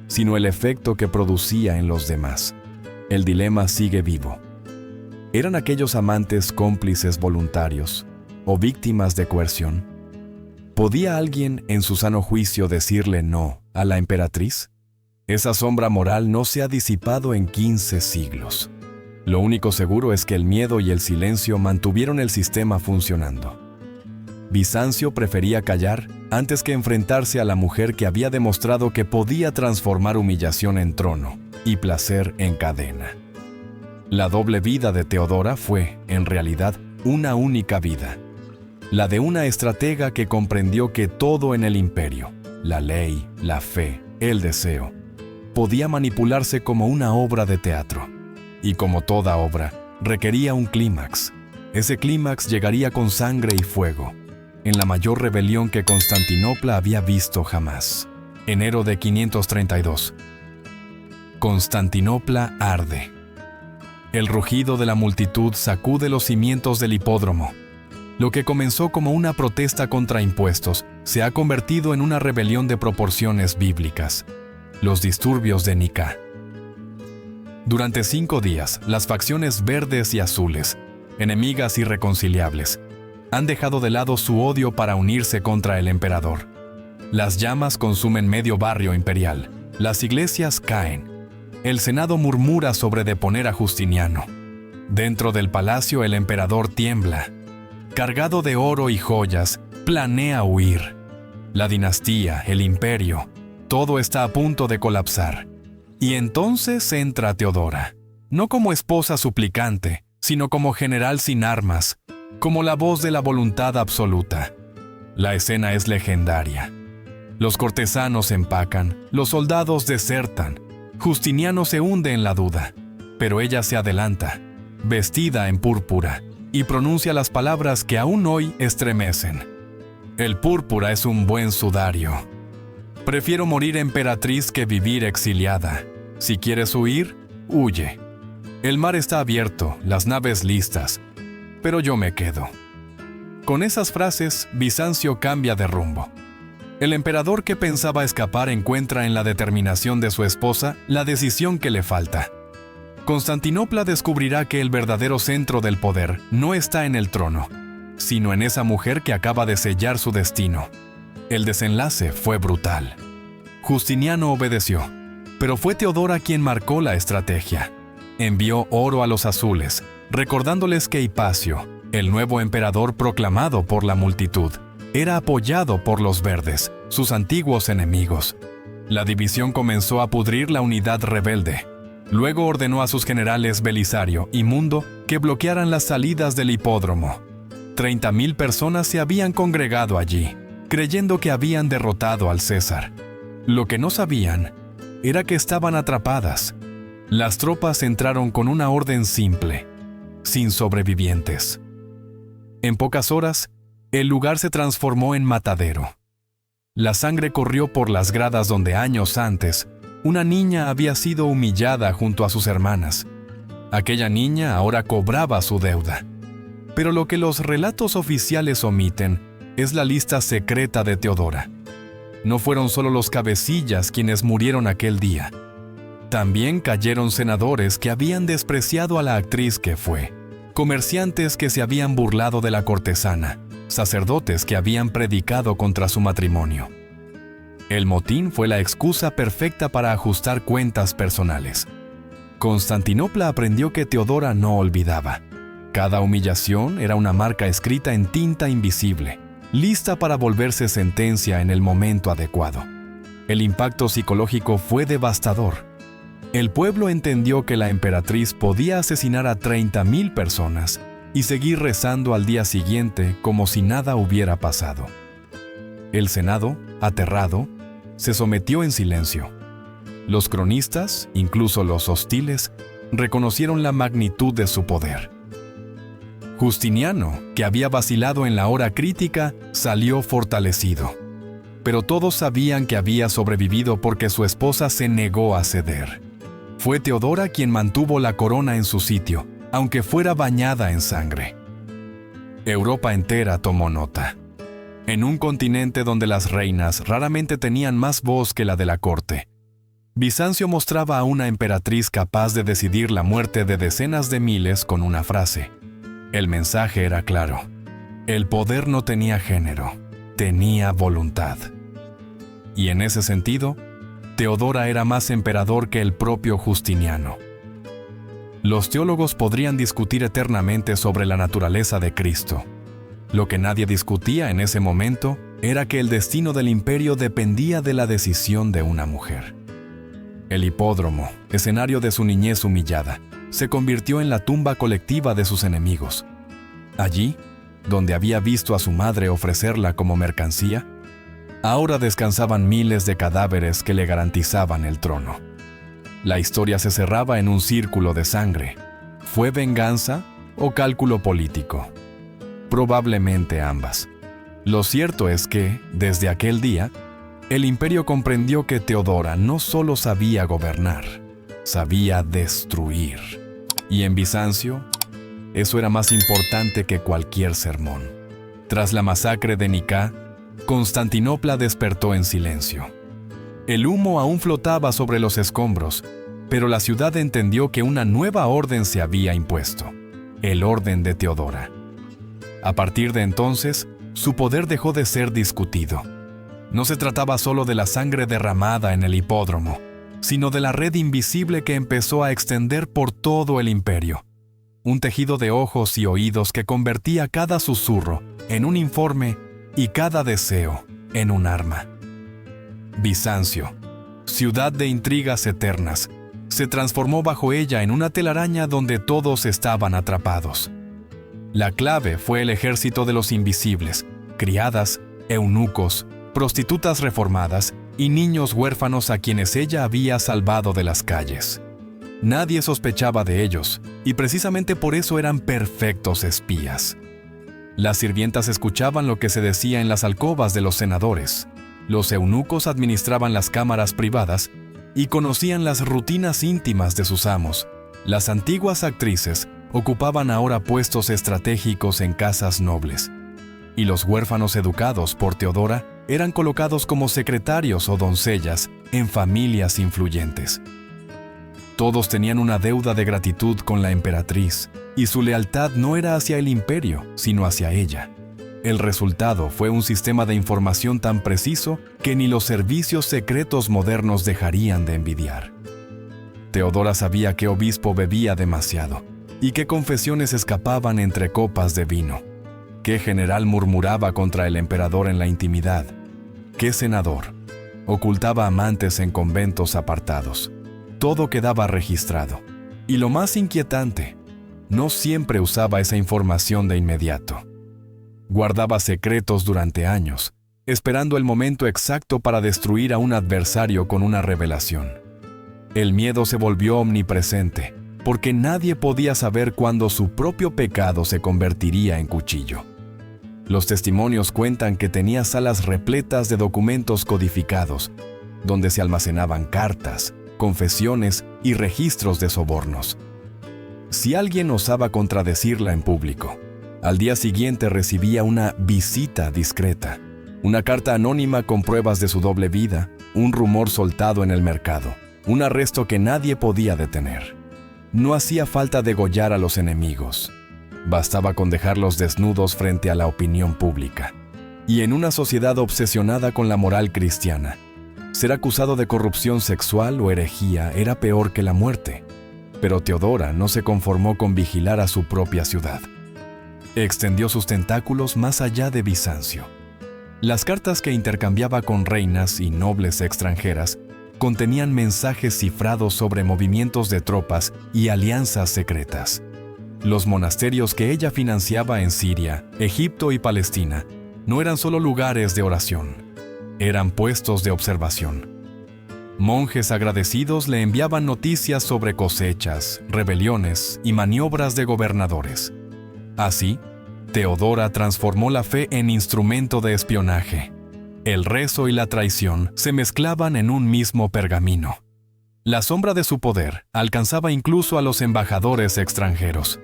sino el efecto que producía en los demás. El dilema sigue vivo. ¿Eran aquellos amantes cómplices voluntarios o víctimas de coerción? ¿Podía alguien en su sano juicio decirle no a la emperatriz? Esa sombra moral no se ha disipado en 15 siglos. Lo único seguro es que el miedo y el silencio mantuvieron el sistema funcionando. Bizancio prefería callar antes que enfrentarse a la mujer que había demostrado que podía transformar humillación en trono, y placer en cadena. La doble vida de Teodora fue, en realidad, una única vida. La de una estratega que comprendió que todo en el imperio, la ley, la fe, el deseo, podía manipularse como una obra de teatro. Y como toda obra, requería un clímax. Ese clímax llegaría con sangre y fuego, en la mayor rebelión que Constantinopla había visto jamás. Enero de 532. Constantinopla arde. El rugido de la multitud sacude los cimientos del hipódromo. Lo que comenzó como una protesta contra impuestos se ha convertido en una rebelión de proporciones bíblicas. Los disturbios de Nicá. Durante 5 días, las facciones verdes y azules, enemigas irreconciliables, han dejado de lado su odio para unirse contra el emperador. Las llamas consumen medio barrio imperial. Las iglesias caen. El Senado murmura sobre deponer a Justiniano. Dentro del palacio el emperador tiembla. Cargado de oro y joyas, planea huir. La dinastía, el imperio, todo está a punto de colapsar. Y entonces entra Teodora, no como esposa suplicante, sino como general sin armas, como la voz de la voluntad absoluta. La escena es legendaria. Los cortesanos empacan, los soldados desertan. Justiniano se hunde en la duda, pero ella se adelanta, vestida en púrpura, y pronuncia las palabras que aún hoy estremecen. El púrpura es un buen sudario. Prefiero morir emperatriz que vivir exiliada. Si quieres huir, huye. El mar está abierto, las naves listas, pero yo me quedo. Con esas frases, Bizancio cambia de rumbo. El emperador que pensaba escapar encuentra en la determinación de su esposa la decisión que le falta. Constantinopla descubrirá que el verdadero centro del poder no está en el trono, sino en esa mujer que acaba de sellar su destino. El desenlace fue brutal. Justiniano obedeció, pero fue Teodora quien marcó la estrategia. Envió oro a los azules, recordándoles que Hipacio, el nuevo emperador proclamado por la multitud, era apoyado por los verdes, sus antiguos enemigos. La división comenzó a pudrir la unidad rebelde. Luego ordenó a sus generales Belisario y Mundo que bloquearan las salidas del hipódromo. 30.000 personas se habían congregado allí, creyendo que habían derrotado al César. Lo que no sabían era que estaban atrapadas. Las tropas entraron con una orden simple, sin sobrevivientes. En pocas horas, el lugar se transformó en matadero. La sangre corrió por las gradas donde años antes una niña había sido humillada junto a sus hermanas. Aquella niña ahora cobraba su deuda. Pero lo que los relatos oficiales omiten es la lista secreta de Teodora. No fueron solo los cabecillas quienes murieron aquel día. También cayeron senadores que habían despreciado a la actriz que fue, comerciantes que se habían burlado de la cortesana, sacerdotes que habían predicado contra su matrimonio. El motín fue la excusa perfecta para ajustar cuentas personales. Constantinopla aprendió que Teodora no olvidaba. Cada humillación era una marca escrita en tinta invisible, lista para volverse sentencia en el momento adecuado. El impacto psicológico fue devastador. El pueblo entendió que la emperatriz podía asesinar a 30.000 personas y seguir rezando al día siguiente como si nada hubiera pasado. El Senado, aterrado, se sometió en silencio. Los cronistas, incluso los hostiles, reconocieron la magnitud de su poder. Justiniano, que había vacilado en la hora crítica, salió fortalecido. Pero todos sabían que había sobrevivido porque su esposa se negó a ceder. Fue Teodora quien mantuvo la corona en su sitio, aunque fuera bañada en sangre. Europa entera tomó nota. En un continente donde las reinas raramente tenían más voz que la de la corte, Bizancio mostraba a una emperatriz capaz de decidir la muerte de decenas de miles con una frase. El mensaje era claro. El poder no tenía género, tenía voluntad. Y en ese sentido, Teodora era más emperador que el propio Justiniano. Los teólogos podrían discutir eternamente sobre la naturaleza de Cristo. Lo que nadie discutía en ese momento era que el destino del imperio dependía de la decisión de una mujer. El hipódromo, escenario de su niñez humillada, se convirtió en la tumba colectiva de sus enemigos. Allí, donde había visto a su madre ofrecerla como mercancía, ahora descansaban miles de cadáveres que le garantizaban el trono. La historia se cerraba en un círculo de sangre. ¿Fue venganza o cálculo político? Probablemente ambas. Lo cierto es que, desde aquel día, el imperio comprendió que Teodora no solo sabía gobernar, sabía destruir. Y en Bizancio, eso era más importante que cualquier sermón. Tras la masacre de Nicá, Constantinopla despertó en silencio. El humo aún flotaba sobre los escombros, pero la ciudad entendió que una nueva orden se había impuesto, el orden de Teodora. A partir de entonces, su poder dejó de ser discutido. No se trataba solo de la sangre derramada en el hipódromo, sino de la red invisible que empezó a extender por todo el imperio. Un tejido de ojos y oídos que convertía cada susurro en un informe y cada deseo en un arma. Bizancio, ciudad de intrigas eternas, se transformó bajo ella en una telaraña donde todos estaban atrapados. La clave fue el ejército de los invisibles, criadas, eunucos, prostitutas reformadas y niños huérfanos a quienes ella había salvado de las calles. Nadie sospechaba de ellos, y precisamente por eso eran perfectos espías. Las sirvientas escuchaban lo que se decía en las alcobas de los senadores. Los eunucos administraban las cámaras privadas y conocían las rutinas íntimas de sus amos. Las antiguas actrices ocupaban ahora puestos estratégicos en casas nobles, y los huérfanos educados por Teodora eran colocados como secretarios o doncellas en familias influyentes. Todos tenían una deuda de gratitud con la emperatriz, y su lealtad no era hacia el imperio, sino hacia ella. El resultado fue un sistema de información tan preciso que ni los servicios secretos modernos dejarían de envidiar. Teodora sabía qué obispo bebía demasiado, y qué confesiones escapaban entre copas de vino. Qué general murmuraba contra el emperador en la intimidad. Qué senador ocultaba amantes en conventos apartados. Todo quedaba registrado. Y lo más inquietante, no siempre usaba esa información de inmediato. Guardaba secretos durante años, esperando el momento exacto para destruir a un adversario con una revelación. El miedo se volvió omnipresente, porque nadie podía saber cuándo su propio pecado se convertiría en cuchillo. Los testimonios cuentan que tenía salas repletas de documentos codificados, donde se almacenaban cartas, confesiones y registros de sobornos. Si alguien osaba contradecirla en público, al día siguiente recibía una visita discreta, una carta anónima con pruebas de su doble vida, un rumor soltado en el mercado, un arresto que nadie podía detener. No hacía falta degollar a los enemigos. Bastaba con dejarlos desnudos frente a la opinión pública. Y en una sociedad obsesionada con la moral cristiana, ser acusado de corrupción sexual o herejía era peor que la muerte. Pero Teodora no se conformó con vigilar a su propia ciudad. Extendió sus tentáculos más allá de Bizancio. Las cartas que intercambiaba con reinas y nobles extranjeras contenían mensajes cifrados sobre movimientos de tropas y alianzas secretas. Los monasterios que ella financiaba en Siria, Egipto y Palestina no eran solo lugares de oración, eran puestos de observación. Monjes agradecidos le enviaban noticias sobre cosechas, rebeliones y maniobras de gobernadores. Así, Teodora transformó la fe en instrumento de espionaje. El rezo y la traición se mezclaban en un mismo pergamino. La sombra de su poder alcanzaba incluso a los embajadores extranjeros.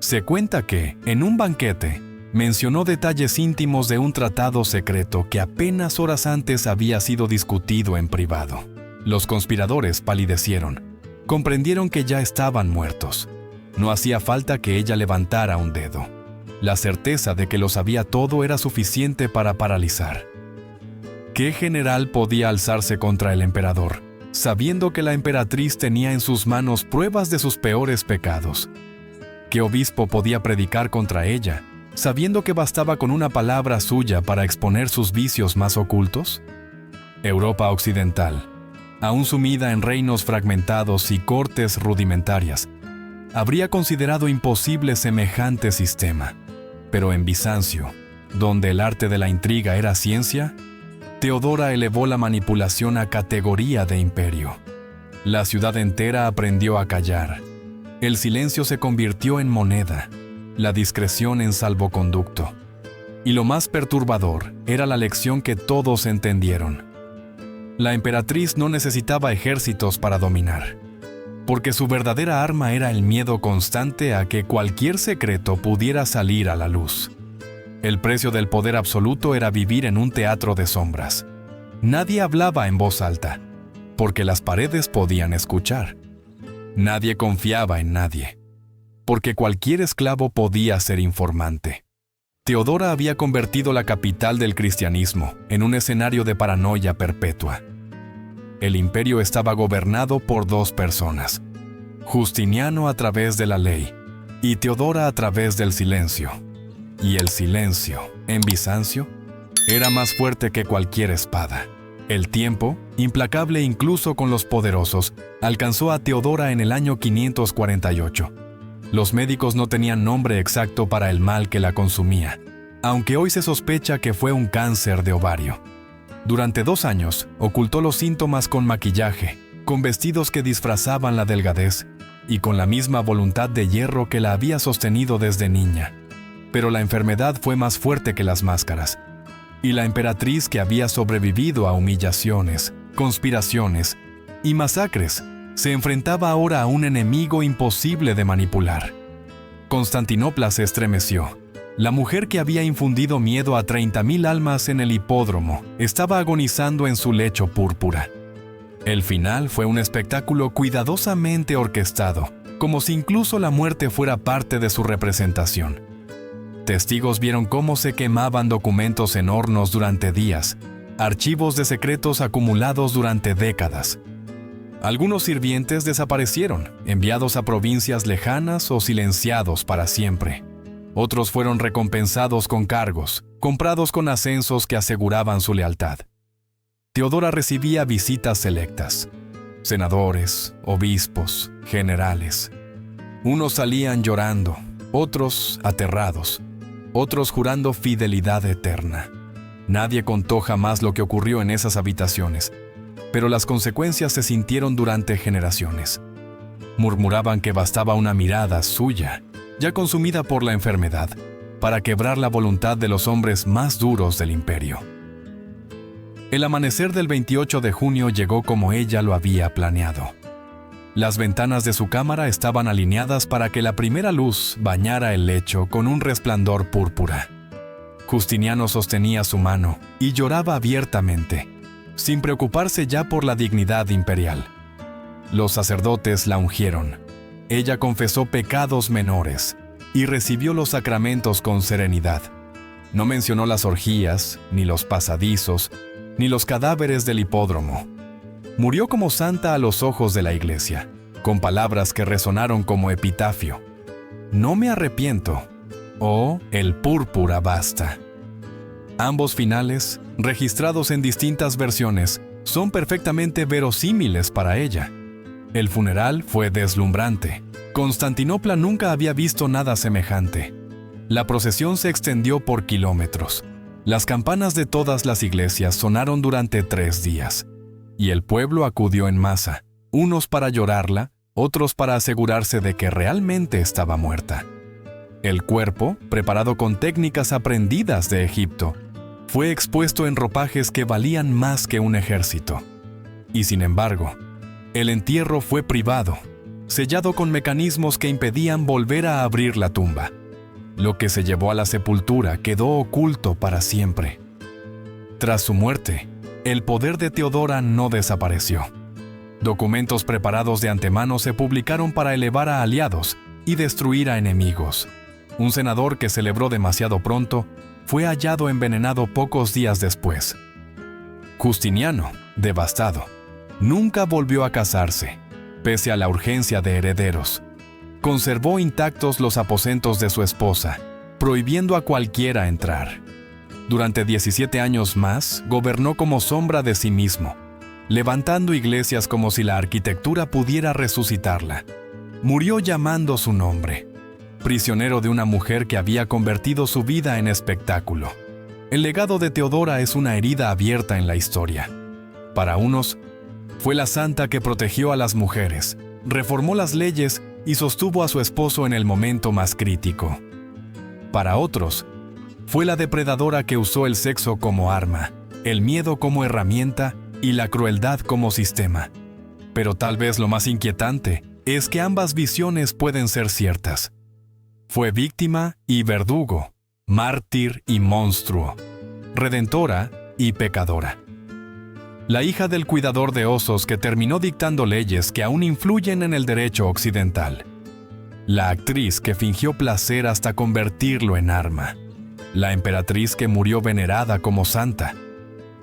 Se cuenta que, en un banquete, mencionó detalles íntimos de un tratado secreto que apenas horas antes había sido discutido en privado. Los conspiradores palidecieron. Comprendieron que ya estaban muertos. No hacía falta que ella levantara un dedo. La certeza de que lo sabía todo era suficiente para paralizar. ¿Qué general podía alzarse contra el emperador, sabiendo que la emperatriz tenía en sus manos pruebas de sus peores pecados? ¿Qué obispo podía predicar contra ella, sabiendo que bastaba con una palabra suya para exponer sus vicios más ocultos? Europa occidental, aún sumida en reinos fragmentados y cortes rudimentarias, habría considerado imposible semejante sistema. Pero en Bizancio, donde el arte de la intriga era ciencia, Teodora elevó la manipulación a categoría de imperio. La ciudad entera aprendió a callar. El silencio se convirtió en moneda, la discreción en salvoconducto. Y lo más perturbador era la lección que todos entendieron. La emperatriz no necesitaba ejércitos para dominar, porque su verdadera arma era el miedo constante a que cualquier secreto pudiera salir a la luz. El precio del poder absoluto era vivir en un teatro de sombras. Nadie hablaba en voz alta, porque las paredes podían escuchar. Nadie confiaba en nadie, porque cualquier esclavo podía ser informante. Teodora había convertido la capital del cristianismo en un escenario de paranoia perpetua. El imperio estaba gobernado por dos personas: Justiniano a través de la ley y Teodora a través del silencio. Y el silencio, en Bizancio, era más fuerte que cualquier espada. El tiempo, implacable incluso con los poderosos, alcanzó a Teodora en el año 548. Los médicos no tenían nombre exacto para el mal que la consumía, aunque hoy se sospecha que fue un cáncer de ovario. Durante 2 años, ocultó los síntomas con maquillaje, con vestidos que disfrazaban la delgadez y con la misma voluntad de hierro que la había sostenido desde niña. Pero la enfermedad fue más fuerte que las máscaras, y la emperatriz, que había sobrevivido a humillaciones, conspiraciones y masacres, se enfrentaba ahora a un enemigo imposible de manipular. Constantinopla se estremeció. La mujer que había infundido miedo a 30.000 almas en el hipódromo estaba agonizando en su lecho púrpura. El final fue un espectáculo cuidadosamente orquestado, como si incluso la muerte fuera parte de su representación. Testigos vieron cómo se quemaban documentos en hornos durante días, archivos de secretos acumulados durante décadas. Algunos sirvientes desaparecieron, enviados a provincias lejanas o silenciados para siempre. Otros fueron recompensados con cargos, comprados con ascensos que aseguraban su lealtad. Teodora recibía visitas selectas: senadores, obispos, generales. Unos salían llorando, otros aterrados, otros jurando fidelidad eterna. Nadie contó jamás lo que ocurrió en esas habitaciones, pero las consecuencias se sintieron durante generaciones. Murmuraban que bastaba una mirada suya, ya consumida por la enfermedad, para quebrar la voluntad de los hombres más duros del imperio. El amanecer del 28 de junio llegó como ella lo había planeado. Las ventanas de su cámara estaban alineadas para que la primera luz bañara el lecho con un resplandor púrpura. Justiniano sostenía su mano y lloraba abiertamente, sin preocuparse ya por la dignidad imperial. Los sacerdotes la ungieron. Ella confesó pecados menores y recibió los sacramentos con serenidad. No mencionó las orgías, ni los pasadizos, ni los cadáveres del hipódromo. Murió como santa a los ojos de la iglesia, con palabras que resonaron como epitafio: no me arrepiento, o el púrpura basta. Ambos finales, registrados en distintas versiones, son perfectamente verosímiles para ella. El funeral fue deslumbrante. Constantinopla nunca había visto nada semejante. La procesión se extendió por kilómetros. Las campanas de todas las iglesias sonaron durante 3 días, y el pueblo acudió en masa, unos para llorarla, otros para asegurarse de que realmente estaba muerta. El cuerpo, preparado con técnicas aprendidas de Egipto, fue expuesto en ropajes que valían más que un ejército. Y sin embargo, el entierro fue privado, sellado con mecanismos que impedían volver a abrir la tumba. Lo que se llevó a la sepultura quedó oculto para siempre. Tras su muerte, el poder de Teodora no desapareció. Documentos preparados de antemano se publicaron para elevar a aliados y destruir a enemigos. Un senador que celebró demasiado pronto fue hallado envenenado pocos días después. Justiniano, devastado, nunca volvió a casarse, pese a la urgencia de herederos. Conservó intactos los aposentos de su esposa, prohibiendo a cualquiera entrar. Durante 17 años más, gobernó como sombra de sí mismo. levantando iglesias como si la arquitectura pudiera resucitarla. Murió llamando su nombre, prisionero de una mujer que había convertido su vida en espectáculo. El legado de Teodora es una herida abierta en la historia. Para unos, fue la santa que protegió a las mujeres, reformó las leyes y sostuvo a su esposo en el momento más crítico. Para otros, fue la depredadora que usó el sexo como arma, el miedo como herramienta y la crueldad como sistema. Pero tal vez lo más inquietante es que ambas visiones pueden ser ciertas. Fue víctima y verdugo, mártir y monstruo, redentora y pecadora. La hija del cuidador de osos que terminó dictando leyes que aún influyen en el derecho occidental. La actriz que fingió placer hasta convertirlo en arma. La emperatriz que murió venerada como santa.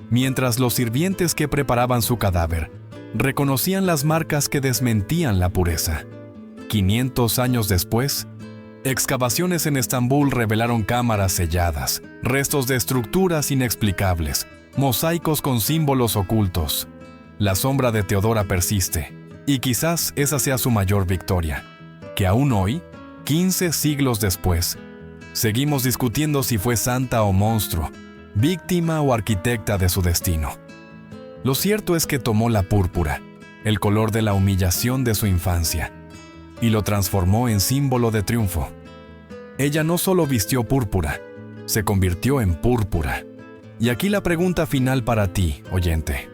Mientras los sirvientes que preparaban su cadáver reconocían las marcas que desmentían la pureza. 500 años después, excavaciones en Estambul revelaron cámaras selladas, restos de estructuras inexplicables, mosaicos con símbolos ocultos. La sombra de Teodora persiste, y quizás esa sea su mayor victoria, que aún hoy, 15 siglos después, seguimos discutiendo si fue santa o monstruo, víctima o arquitecta de su destino. Lo cierto es que tomó la púrpura, el color de la humillación de su infancia, y lo transformó en símbolo de triunfo. Ella no solo vistió púrpura, se convirtió en púrpura. Y aquí la pregunta final para ti, oyente.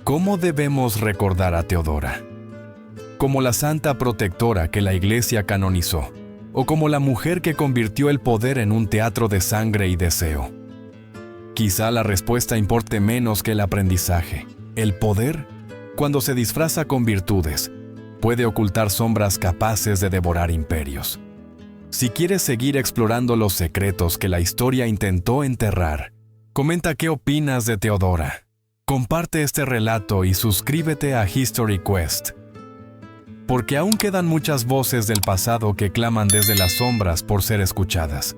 ¿Cómo debemos recordar a Teodora? ¿Como la santa protectora que la Iglesia canonizó? ¿O como la mujer que convirtió el poder en un teatro de sangre y deseo? Quizá la respuesta importe menos que el aprendizaje. El poder, cuando se disfraza con virtudes, puede ocultar sombras capaces de devorar imperios. Si quieres seguir explorando los secretos que la historia intentó enterrar, comenta qué opinas de Teodora. Comparte este relato y suscríbete a History Quest. Porque aún quedan muchas voces del pasado que claman desde las sombras por ser escuchadas.